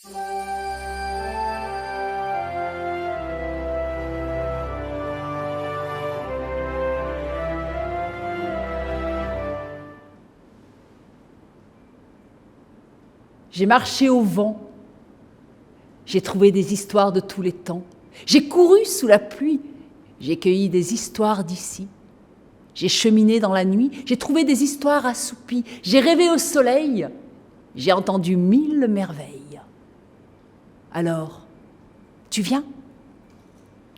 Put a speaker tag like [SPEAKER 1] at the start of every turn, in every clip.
[SPEAKER 1] J'ai marché au vent, j'ai trouvé des histoires de tous les temps. J'ai couru sous la pluie, j'ai cueilli des histoires d'ici. J'ai cheminé dans la nuit, j'ai trouvé des histoires assoupies. J'ai rêvé au soleil, j'ai entendu 1000 merveilles. Alors, tu viens?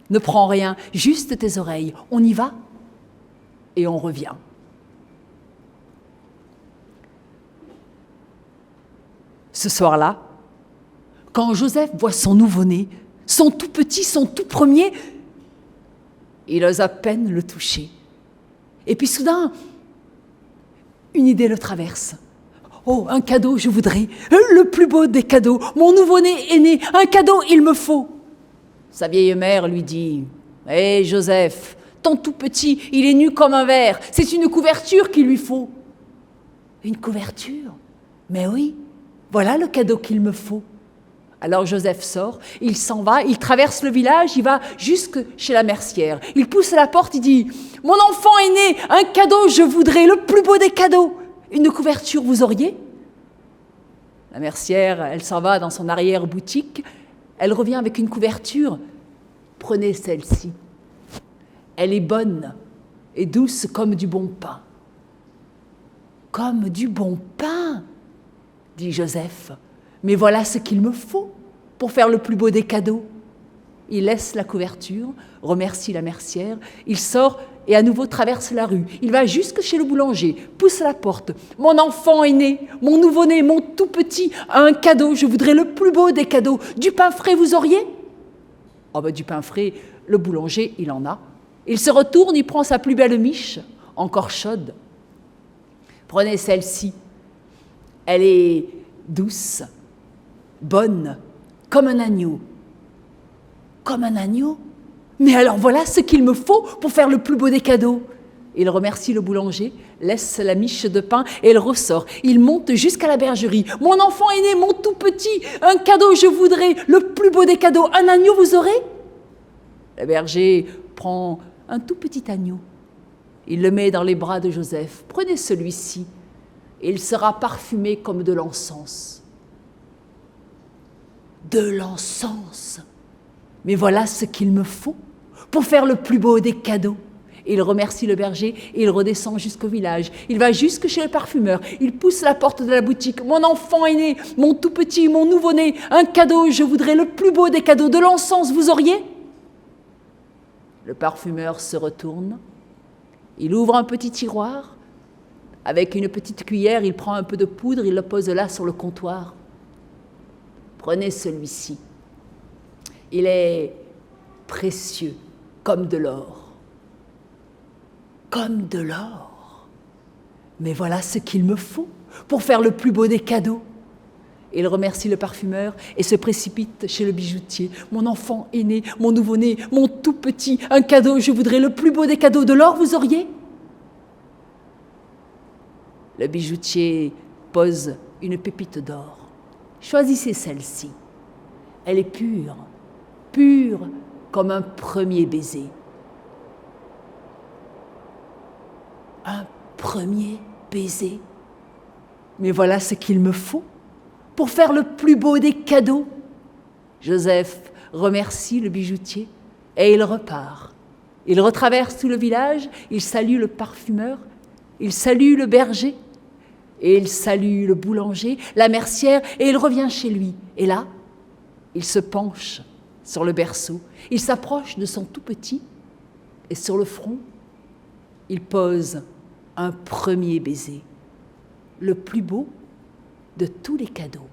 [SPEAKER 1] Ne prends rien, juste tes oreilles. On y va et on revient. Ce soir-là, quand Joseph voit son nouveau-né, son tout petit, son tout premier, il ose à peine le toucher. Et puis soudain, une idée le traverse. Oh, un cadeau, je voudrais, le plus beau des cadeaux. Mon nouveau-né est né, un cadeau, il me faut. Sa vieille mère lui dit, « Hé, Joseph, ton tout petit, il est nu comme un verre. C'est une couverture qu'il lui faut. » Une couverture? Mais oui. Voilà le cadeau qu'il me faut. Alors Joseph sort, il s'en va, il traverse le village, il va jusque chez la mercière. Il pousse à la porte, il dit « Mon enfant est né, un cadeau, je voudrais, le plus beau des cadeaux. Une couverture, vous auriez ?» La mercière, elle s'en va dans son arrière-boutique, elle revient avec une couverture. « Prenez celle-ci. Elle est bonne et douce comme du bon pain. »« Comme du bon pain !» dit Joseph. « Mais voilà ce qu'il me faut pour faire le plus beau des cadeaux. » Il laisse la couverture, remercie la mercière, il sort et à nouveau traverse la rue. Il va jusque chez le boulanger, pousse la porte. « Mon enfant est né, mon nouveau-né, mon tout petit, a un cadeau, je voudrais le plus beau des cadeaux. Du pain frais, vous auriez ?» Oh ben, du pain frais, le boulanger, il en a. Il se retourne, il prend sa plus belle miche, encore chaude. « Prenez celle-ci. Elle est douce, bonne, comme un agneau. » Comme un agneau? Mais alors voilà ce qu'il me faut pour faire le plus beau des cadeaux. Il remercie le boulanger, laisse la miche de pain et il ressort. Il monte jusqu'à la bergerie. « Mon enfant est né, mon tout petit, un cadeau je voudrais, le plus beau des cadeaux, un agneau vous aurez ?» Le berger prend un tout petit agneau. Il le met dans les bras de Joseph. « Prenez celui-ci. Il sera parfumé comme de l'encens. » De l'encens! Mais voilà ce qu'il me faut pour faire le plus beau des cadeaux. Il remercie le berger et il redescend jusqu'au village. Il va jusque chez le parfumeur. Il pousse la porte de la boutique. « Mon enfant est né, mon tout petit, mon nouveau-né, un cadeau, je voudrais le plus beau des cadeaux, de l'encens, vous auriez ?» Le parfumeur se retourne. Il ouvre un petit tiroir. Avec une petite cuillère, il prend un peu de poudre, il le pose là sur le comptoir. « Prenez celui-ci. Il est précieux comme de l'or. » Comme de l'or. Mais voilà ce qu'il me faut pour faire le plus beau des cadeaux. Il remercie le parfumeur et se précipite chez le bijoutier. « Mon enfant est né, mon nouveau-né, mon tout petit, un cadeau, je voudrais le plus beau des cadeaux, de l'or vous auriez ?» Le bijoutier pose une pépite d'or. « Choisissez celle-ci. Elle est pure, pure comme un premier baiser. » Un premier baiser? Mais voilà ce qu'il me faut pour faire le plus beau des cadeaux. Joseph remercie le bijoutier et il repart. Il retraverse tout le village, il salue le parfumeur, il salue le berger, et il salue le boulanger, la mercière, et il revient chez lui. Et là, il se penche sur le berceau, il s'approche de son tout petit, et sur le front, il pose un premier baiser, le plus beau de tous les cadeaux.